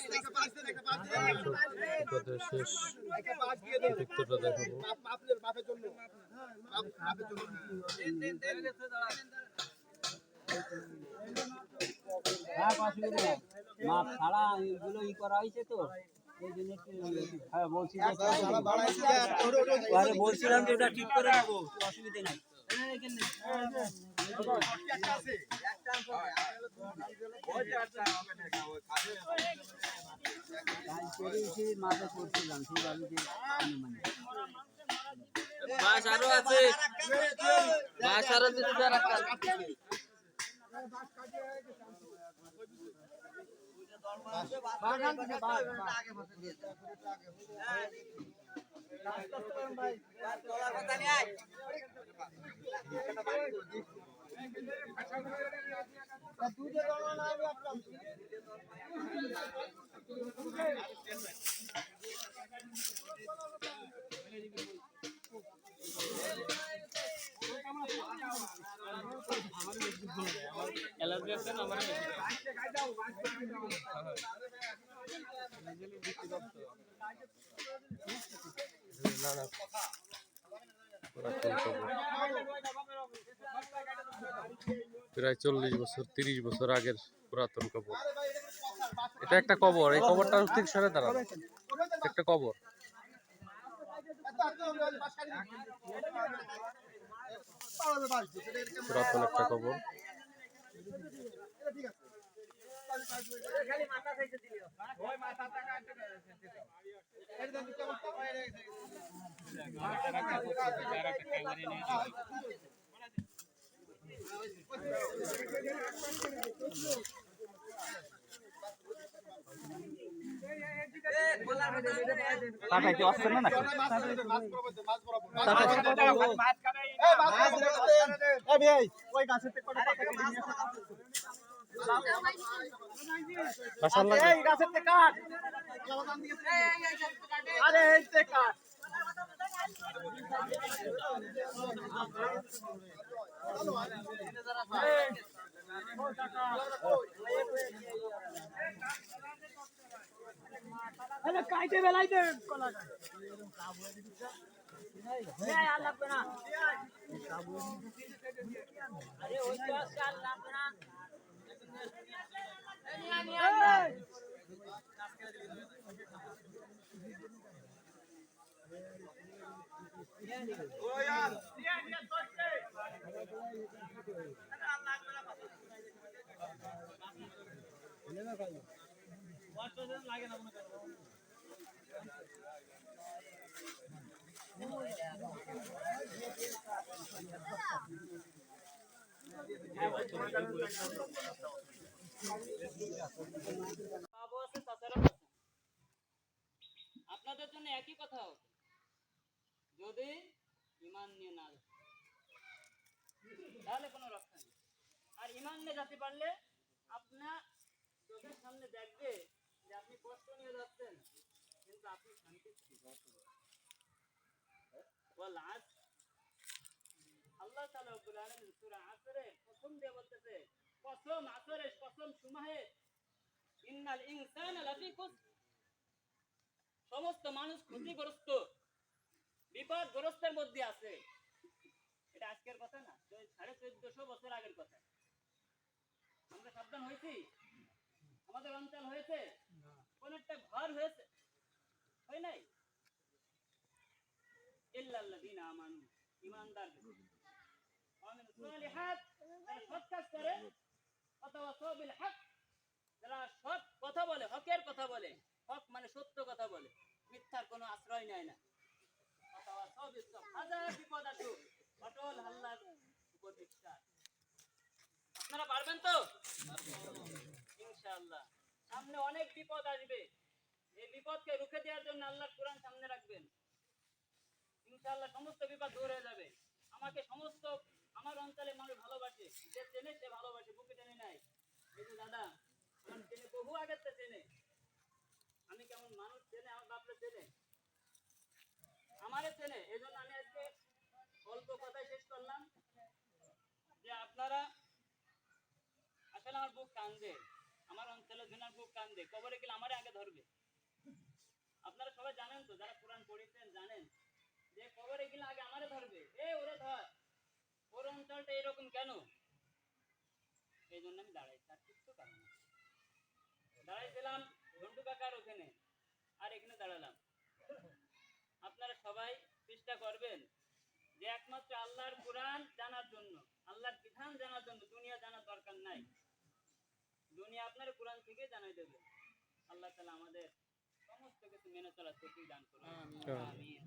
শেষ পিকচারটা দেখাবো। মাপ ছাড়া এগুলো ই করা হয়েছে তো হ্যাঁ বলছিলাম যে ওটা ঠিক করে নেবো, অসুবিধা নাই। মাথা করছিলাম ঠিক আছে বাস আরো আছে, বাস আরো প্রায় 40 বছর 30 বছর আগের পুরাতন কবর। এটা একটা কবর, এই কবরটা ঠিক সরে দাঁড়ান, একটা কবর। পুরাতন একটা কবর। কাটা কি আসছে না নাকি? ওই গাছের থেকে কটা পাতা কেটে নিয়ে আসো। এই গাছের থেকে কাট। আরে এই থেকে কাট। আরে কাইতে বেলাইতে কলা গাছ। এই আর লাগবে না। আরে ওই তো আর লাগবে না। আপনাদের জন্য একই কথা হবে যদি ঈমান নিয়ে না তাহলে কোনো রক্ষা নেই। আর ঈমান নিয়ে যেতে পারলে আপনার চোখের সামনে দেখবে যে আপনি কষ্ট নিয়ে যাচ্ছেন কিন্তু আপনি শান্তি আল্লাহ তাআলা রব্বুল আলামিন সূরা আসরে প্রথম দিয়ে বলতেছে কসম আসরের কসম সুমাহে ইন্নাল ইনসানা লাফি খুসর, সমস্ত মানুষ ক্ষতিগ্রস্ত বিপদগ্রস্তের মধ্যে আছে। এটা আজকের কথা না, 1450 বছর আগের কথা। আমরা সাবধান হয়েছি? আমাদের অঞ্চল হয়েছে? কোন একটা ঘর হয়েছে? হয় নাই? ইল্লাল্লাযিনা আমানু, ঈমানদার আমিলুস সালিহাত, যারা সৎ কাজ করে, অথবা বিল হক, যারা সৎ কথা বলে, হকের কথা বলে। হক মানে সত্য কথা বলে, মিথ্যার কোনো আশ্রয় নেয় না। অথবা সবিল সব হাজার বিপদ আসুক অটল আল্লাহর উপর বিশ্বাস। আপনারা পারবেন তো? ইনশাআল্লাহ। সামনে অনেক বিপদ আসবে, এই বিপদকে রুখে দেওয়ার জন্য আল্লাহর কোরআন সামনে রাখবেন। ইনশাআল্লাহ সমস্ত বিপদ দূর হয়ে যাবে। আমাকে সমস্ত আমার অঞ্চলে মানুষ ভালোবাসে, যে চেনে সে ভালোবাসে, বুকে টেনে নেয়। এই যে দাদা আমার চেনে, বহু আগের থেকে চেনে, আমি কেমন মানুষ চেনে, আমার বাপরে চেনে, আমারে চেনে। এই জন্য আমি আজকে অল্প কথায় শেষ করলাম যে আপনারা আসলে আমার বুক কান্দে, আমার তাহলে জুনার বুক কান্দে, কবরে গেলে আমারে আগে ধরবে। আপনারা সবাই জানেন তো, যারা কোরআন পড়েছেন জানেন যে কবরে গেলে আগে আমারে ধরবে, ওরে ধর, ওর অঞ্চলটা এরকম কেন? এই জন্য আমি দাঁড়াইছি, আর কিছু কারণ না। দাঁড়াইছিলাম ঝন্টু কাকার ওখানে, আর এখানে দাঁড়ালাম। আপনারা সবাই চেষ্টা করবেন যে একমাত্র আল্লাহর কোরআন জানার জন্য, আল্লাহর বিধান জানার জন্য। দুনিয়া জানার দরকার নাই, দুনিয়া আপনার কোরআন থেকে জানাই দেবে। আল্লাহ তাআলা আমাদের সমস্ত কিছু মেনে চলার তৌফিক দান করুন। আমিন।